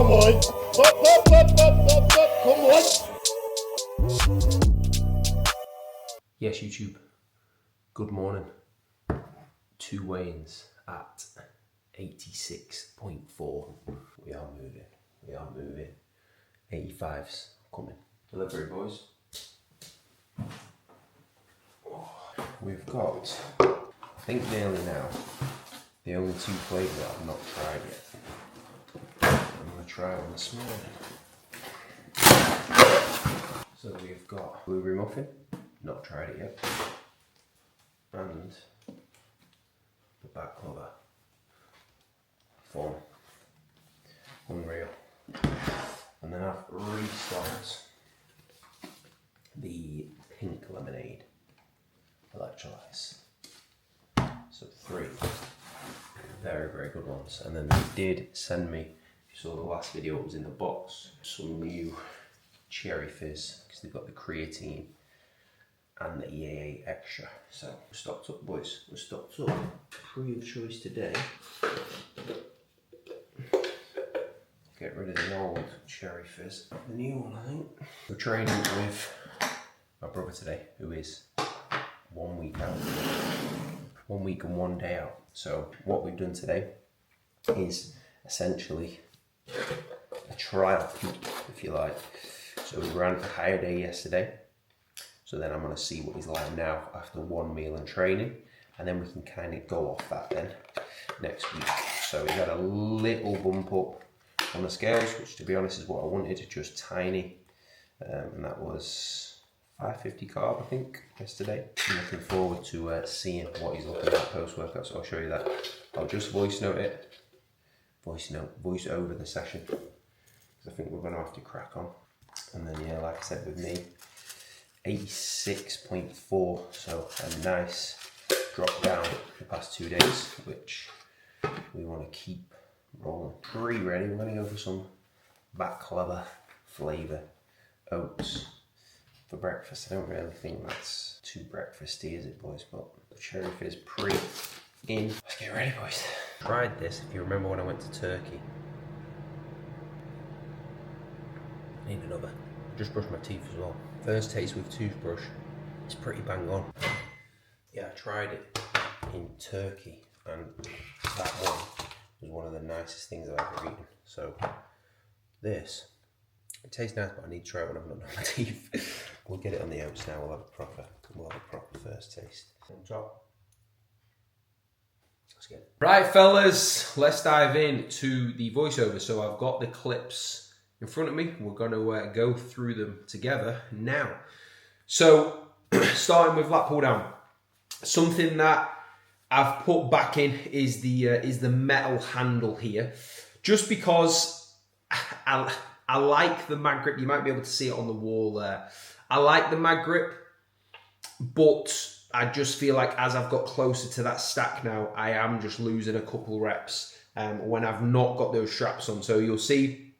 Come on. Come on. Yes, YouTube. Good morning. 2 weigh-ins at 86.4. We are moving. 85's coming. Delivery, boys. We've got, I think nearly now, the only 2 flavours that I've not tried yet. I'm going to try one this morning. So we've got blueberry muffin, not tried it yet, and the baklava. Fun. Unreal. And then I've restocked the pink lemonade electrolytes. So 3 very, very good ones. And then they did send me, if you saw the last video, it was in the box, some new cherry fizz, because they've got the creatine and the EAA extra. So we're stocked up, boys. We're stocked up. Free of choice today. Get rid of the old cherry fizz. The new one, I think. We're training with my brother today, who is 1 week out. 1 week and 1 day out. So what we've done today is essentially a trial peak, if you like. So we ran a higher day yesterday. So then I'm going to see what he's like now after 1 meal and training. And then we can kind of go off that then next week. So we had a little bump up on the scales, which to be honest is what I wanted, just tiny. And that was 550 carb, I think, yesterday. I'm looking forward to seeing what he's looking at post-workout, so I'll show you that. I'll just voice over the session, because I think we're going to have to crack on. And then, yeah, like I said, with me, 86.4, so a nice drop down the past 2 days, which we want to keep rolling. Ready, we're going to go for some baklava flavour oats for breakfast. I don't really think that's too breakfasty, is it, boys? But the cherry fizz in. Let's get ready, boys. Tried this, if you remember, when I went to Turkey. I need another. Just brushed my teeth as well. First taste with toothbrush, it's pretty bang on. Yeah, I tried it in Turkey, and that one was one of the nicest things I've ever eaten. So this, it tastes nice, but I need to try it when I've not done my teeth. We'll get it on the oats now. We'll have a proper first taste. On top. Let's get it. Right, fellas, let's dive into the voiceover. So I've got the clips in front of me. We're going to go through them together now. So starting with lat pull down, something that I've put back in is the metal handle here, just because I like the mag grip. You might be able to see it on the wall there. I like the mag grip, but I just feel like as I've got closer to that stack now, I am just losing a couple reps when I've not got those straps on. So you'll see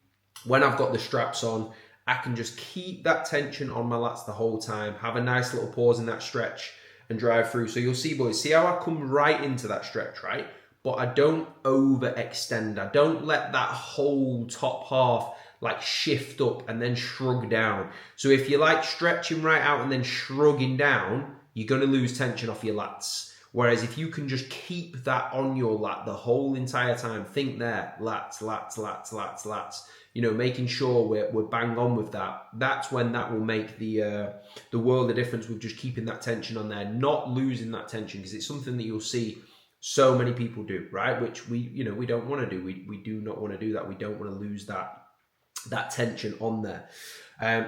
when I've got the straps on, I can just keep that tension on my lats the whole time, have a nice little pause in that stretch and drive through. So you'll see, boys, see how I come right into that stretch, right? But I don't overextend. I don't let that whole top half like shift up and then shrug down. So if you're like stretching right out and then shrugging down, you're going to lose tension off your lats. Whereas if you can just keep that on your lat the whole entire time, think there, lats, lats, lats, lats, lats, you know, making sure we're bang on with that. That's when that will make the world of difference with just keeping that tension on there, not losing that tension, because it's something that you'll see so many people do, right? Which we don't want to do. We do not want to do that. We don't want to lose that tension on there.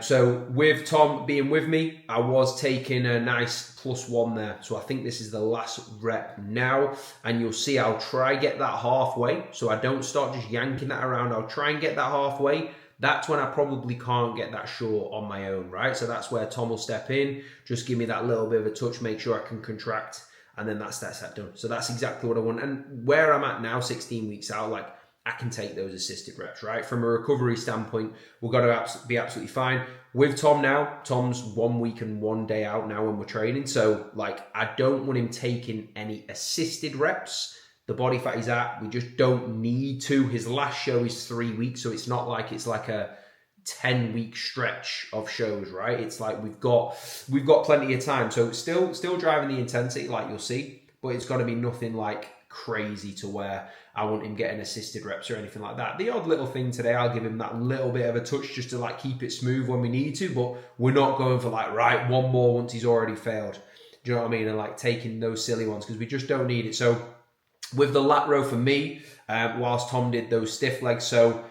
So with Tom being with me, I was taking a nice +1 there. So I think this is the last rep now, and you'll see I'll try get that halfway. So I don't start just yanking that around. I'll try and get that halfway. That's when I probably can't get that short on my own, right? So that's where Tom will step in, just give me that little bit of a touch, make sure I can contract, and then that's that done. So that's exactly what I want. And where I'm at now, 16 weeks out, like, I can take those assisted reps, right? From a recovery standpoint, we've got to be absolutely fine. With Tom now, Tom's 1 week and 1 day out now when we're training. So, like, I don't want him taking any assisted reps the body fat he's at. We just don't need to. His last show is 3 weeks, so it's not like it's like a 10-week stretch of shows, right? It's like we've got plenty of time. So still driving the intensity, like you'll see, but it's got to be nothing like crazy to where I want him getting assisted reps or anything like that. The odd little thing today, I'll give him that little bit of a touch just to like keep it smooth when we need to, but we're not going for like, right, one more once he's already failed. Do you know what I mean? And like taking those silly ones because we just don't need it. So with the lat row for me, whilst Tom did those stiff legs, so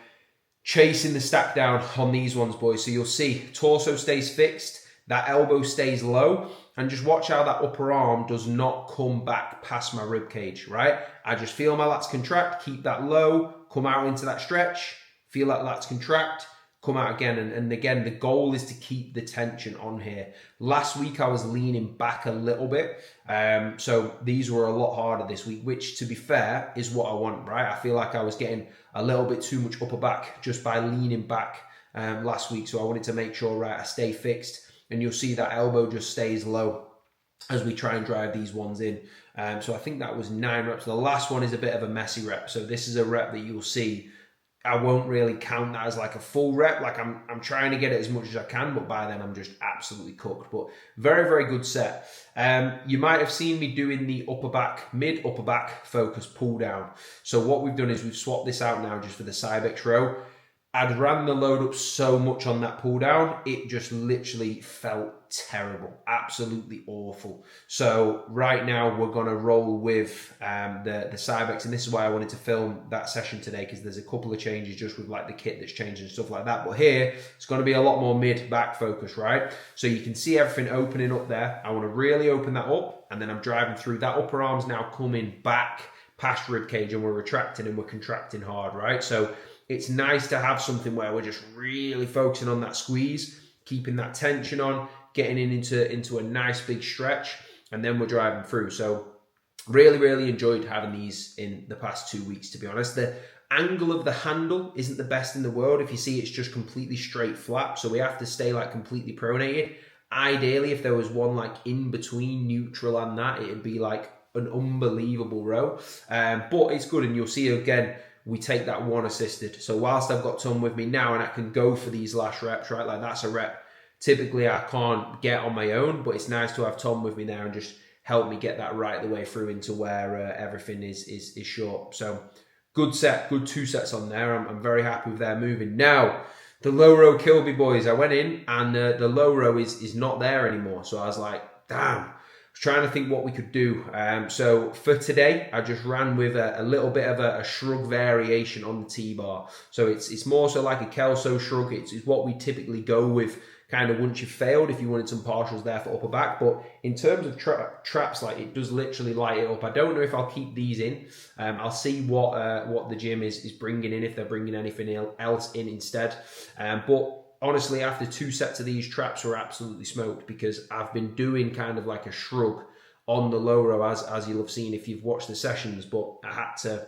chasing the stack down on these ones, boys. So you'll see torso stays fixed, that elbow stays low, and just watch how that upper arm does not come back past my rib cage, right? I just feel my lats contract, keep that low, come out into that stretch, feel that lats contract, come out again. And again, the goal is to keep the tension on here. Last week, I was leaning back a little bit. So these were a lot harder this week, which to be fair is what I want, right? I feel like I was getting a little bit too much upper back just by leaning back last week. So I wanted to make sure, right, I stay fixed. And you'll see that elbow just stays low as we try and drive these ones in. So I think that was 9 reps. The last one is a bit of a messy rep. So this is a rep that you'll see I won't really count that as like a full rep. Like I'm trying to get it as much as I can, but by then I'm just absolutely cooked. But very, very good set. You might have seen me doing the mid upper back focus pull down. So what we've done is we've swapped this out now just for the Cybex row. I'd ran the load up so much on that pull down, it just literally felt terrible, absolutely awful. So right now we're gonna roll with the Cybex, and this is why I wanted to film that session today, because there's a couple of changes just with like the kit that's changed and stuff like that. But here it's gonna be a lot more mid back focus, right? So you can see everything opening up there. I wanna really open that up, and then I'm driving through. That upper arm's now coming back past rib cage, and we're retracting and we're contracting hard, right? So it's nice to have something where we're just really focusing on that squeeze, keeping that tension on, getting into a nice big stretch, and then we're driving through. So really, really enjoyed having these in the past 2 weeks, to be honest. The angle of the handle isn't the best in the world. If you see, it's just completely straight flap, so we have to stay like completely pronated. Ideally, if there was one like in between neutral and that, it'd be like an unbelievable row. But it's good, and you'll see again, we take that one assisted. So whilst I've got Tom with me now and I can go for these last reps, right? Like that's a rep typically I can't get on my own, but it's nice to have Tom with me there and just help me get that right the way through into where everything is short. So good set, good 2 sets on there. I'm very happy with their moving. Now, the low row killed me, boys. I went in and the low row is not there anymore. So I was like, damn. Trying to think what we could do. So for today, I just ran with a little bit of a shrug variation on the T-bar. So it's more so like a Kelso shrug. It's what we typically go with kind of once you've failed, if you wanted some partials there for upper back. But in terms of traps, like it does literally light it up. I don't know if I'll keep these in. I'll see what the gym is bringing in, if they're bringing anything else in instead. But honestly, after 2 sets of these, traps were absolutely smoked, because I've been doing kind of like a shrug on the low row, as you'll have seen if you've watched the sessions, but I had to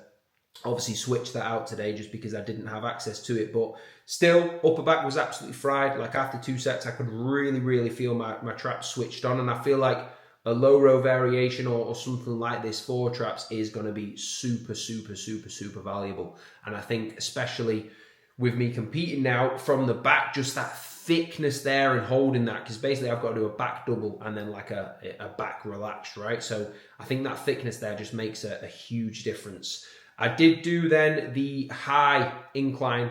obviously switch that out today just because I didn't have access to it. But still, upper back was absolutely fried. Like after 2 sets, I could really, really feel my traps switched on, and I feel like a low row variation or something like this for traps is going to be super, super, super, super valuable. And I think especially with me competing now from the back, just that thickness there and holding that, because basically I've got to do a back double and then like a back relaxed, right? So I think that thickness there just makes a huge difference. I did do then the high incline,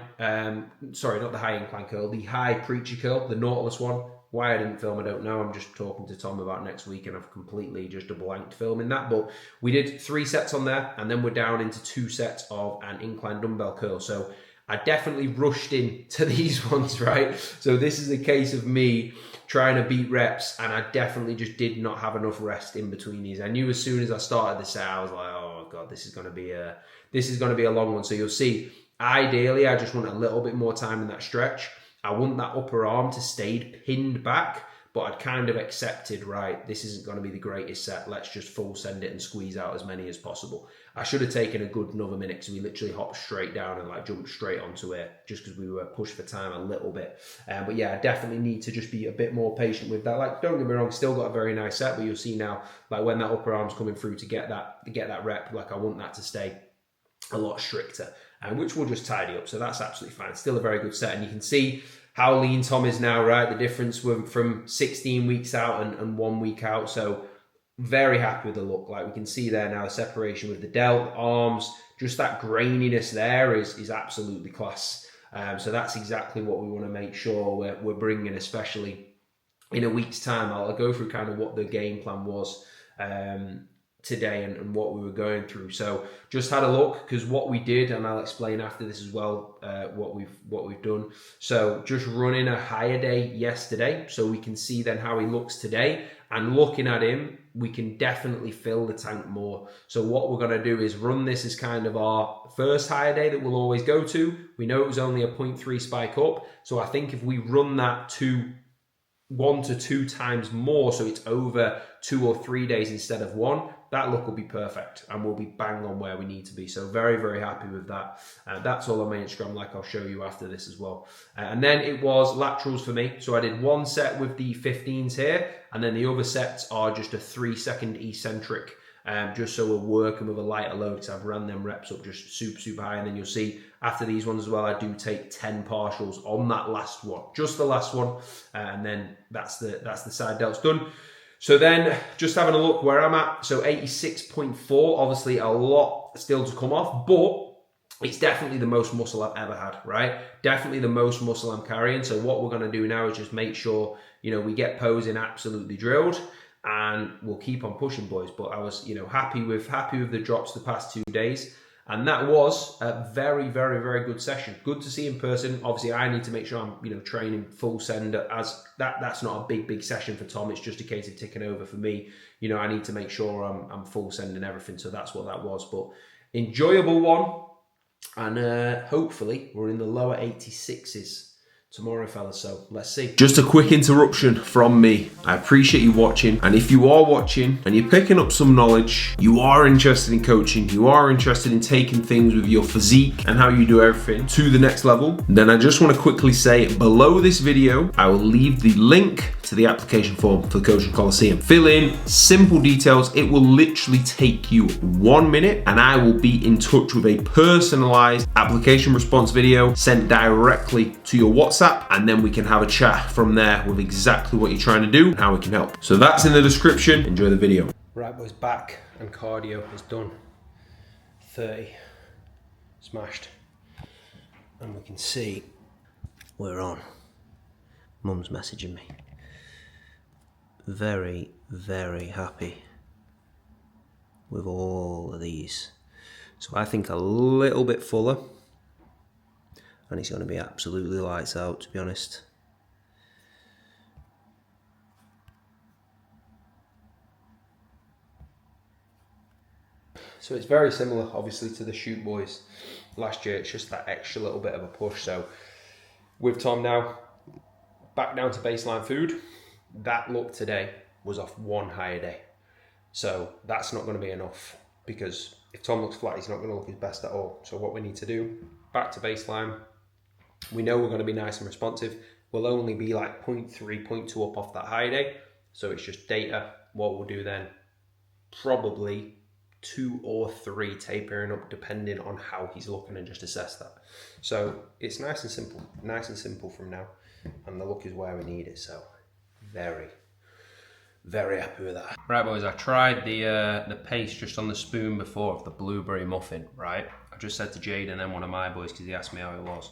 sorry, not the high incline curl, the high preacher curl, the Nautilus one. Why I didn't film, I don't know. I'm just talking to Tom about next week and I've completely just blanked filming that. But we did 3 sets on there, and then we're down into 2 sets of an incline dumbbell curl. So I definitely rushed into these ones, right? So this is a case of me trying to beat reps, and I definitely just did not have enough rest in between these. I knew as soon as I started the set, I was like, oh God, this is going to be a long one. So you'll see, ideally, I just want a little bit more time in that stretch. I want that upper arm to stay pinned back but I'd kind of accepted, right, this isn't going to be the greatest set. Let's just full send it and squeeze out as many as possible. I should have taken a good another minute because we literally hopped straight down and like jumped straight onto it just because we were pushed for time a little bit. But yeah, I definitely need to just be a bit more patient with that. Like, don't get me wrong, still got a very nice set, but you'll see now, like when that upper arm's coming through to get that rep, like I want that to stay a lot stricter, which will just tidy up. So that's absolutely fine. Still a very good set. And you can see how lean Tom is now, right? The difference from 16 weeks out and 1 week out. So very happy with the look. Like we can see there now, the separation with the delt, arms, just that graininess there is absolutely class. So that's exactly what we want to make sure we're bringing, especially in a week's time. I'll go through kind of what the game plan was today and what we were going through. So just had a look, because what we did, and I'll explain after this as well, what we've done. So just running a higher day yesterday, so we can see then how he looks today, and looking at him, we can definitely fill the tank more. So what we're going to do is run this as kind of our first higher day that we'll always go to. We know it was only a 0.3 spike up, so I think if we run that to 1 to 2 times more, so it's over 2 or 3 days instead of 1, that look will be perfect and we'll be bang on where we need to be. So very, very happy with that. That's all on my Instagram, like I'll show you after this as well. And then it was laterals for me. So I did one set with the 15s here, and then the other sets are just a 3-second eccentric, just so we're working with a lighter load, because I've ran them reps up just super high. And then you'll see after these ones as well, I do take 10 partials on that last one, just the last one, and then that's the side delts done. So then just having a look where I'm at, so 86.4, obviously a lot still to come off, but it's definitely the most muscle I've ever had, right? Definitely the most muscle I'm carrying. So what we're going to do now is just make sure, we get posing absolutely drilled, and we'll keep on pushing, boys. But I was, happy with the drops the past 2 days. And that was a very, very, very good session. Good to see in person. Obviously, I need to make sure I'm, training full send, as that's not a big session for Tom. It's just a case of ticking over for me. I need to make sure I'm full send and everything. So that's what that was. But enjoyable one. And hopefully we're in the lower 86s tomorrow, fellas, so let's see. Just a quick interruption from me. I appreciate you watching, and if you are watching and you're picking up some knowledge, you are interested in coaching, you are interested in taking things with your physique and how you do everything to the next level, then I just want to quickly say, below this video I will leave the link to the application form for the Coaching Coliseum. Fill in simple details. It will literally take you 1 minute, and I will be in touch with a personalized application response video sent directly to your WhatsApp, and then we can have a chat from there with exactly what you're trying to do and how we can help. So that's in the description. Enjoy the video. Right, boys, back and cardio is done. 30 smashed, and we can see we're on. Mum's messaging me. Very, very happy with all of these. So I think a little bit fuller, and it's going to be absolutely lights out, to be honest. So it's very similar, obviously, to the shoot boys last year. It's just that extra little bit of a push. So with Tom now, back down to baseline food. That look today was off one higher day. So that's not going to be enough, because if Tom looks flat, he's not going to look his best at all. So what we need to do, back to baseline. We know we're going to be nice and responsive. We'll only be like 0.3, 0.2 up off that high day. So it's just data. What we'll do then, probably 2 or 3 tapering up, depending on how he's looking, and just assess that. So it's nice and simple from now. And the look is where we need it. So very, very happy with that. Right, boys, I tried the paste just on the spoon before of the blueberry muffin, right? I just said to Jade and then one of my boys, because he asked me how it was.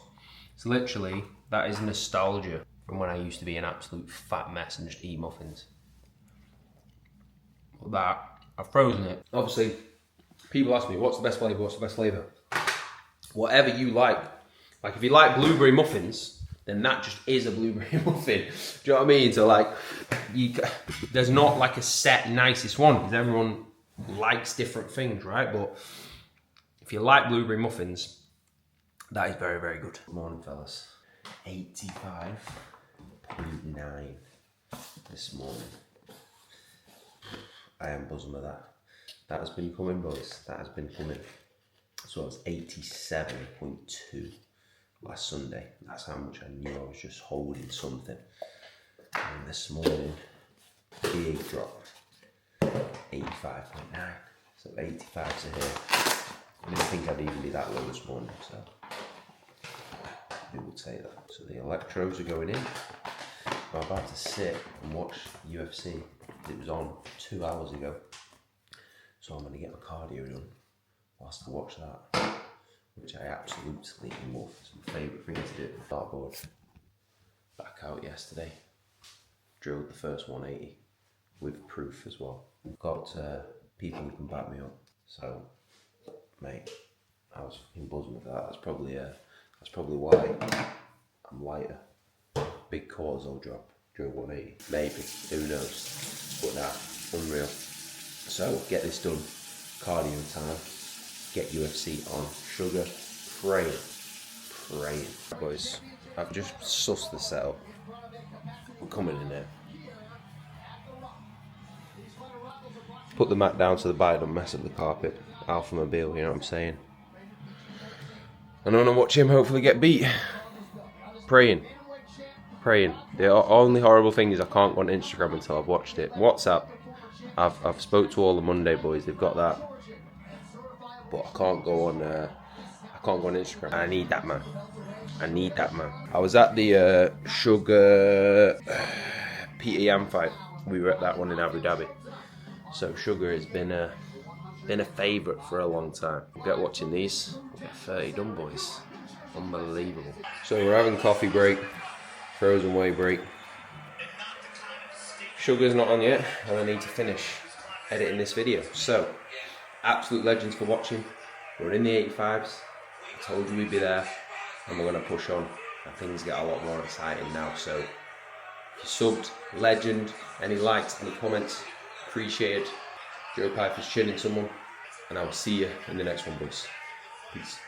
So literally, that is nostalgia from when I used to be an absolute fat mess and just eat muffins. But that, I've frozen it. Obviously, people ask me, what's the best flavour, what's the best flavour? Whatever you like. Like, if you like blueberry muffins, then that just is a blueberry muffin. Do you know what I mean? So like, there's not like a set nicest one, because everyone likes different things, right? But if you like blueberry muffins, that is very, very good. Good morning, fellas. 85.9. this morning. I am buzzing with that. That has been coming, boys. That has been coming. So I was 87.2 last Sunday. That's how much I knew I was just holding something. And this morning, big drop. 85.9. So 85 to here. I didn't think I'd even be that low this morning, so we will take that. So the electrodes are going in. I'm about to sit and watch UFC. It was on 2 hours ago. So I'm going to get my cardio done whilst I watch that, which I absolutely love. It's my favourite thing to do. Dartboard back out yesterday. Drilled the first 180 with proof as well. Got people who can back me up. So, mate, I was fucking buzzing with that. That's probably why I'm lighter. Big cortisol drop during 180. Maybe, who knows? But nah, unreal. So get this done. Cardio time. Get UFC on. Sugar. Praying. Boys, I've just sussed the setup. I'm coming in there. Put the mat down so the bike don't mess up the carpet. Alpha Mobile, you know what I'm saying? And I want to watch him hopefully get beat. Praying. The only horrible thing is I can't go on Instagram until I've watched it. WhatsApp, I've spoke to all the Monday boys. They've got that, but I can't go on Instagram. I need that man. I was at the Sugar PEM fight. We were at that one in Abu Dhabi. So Sugar has been a favourite for a long time. We'll get watching these. We'll get 30 done, boys. Unbelievable. So we're having coffee break, frozen whey break. Sugar's not on yet, and I need to finish editing this video. So, absolute legends for watching. We're in the 85s. I told you we'd be there, and we're going to push on. And things get a lot more exciting now. So, if you subbed, legend. Any likes, any comments, appreciated. Joe Piper's chinning someone, and I will see you in the next one, boys. Peace.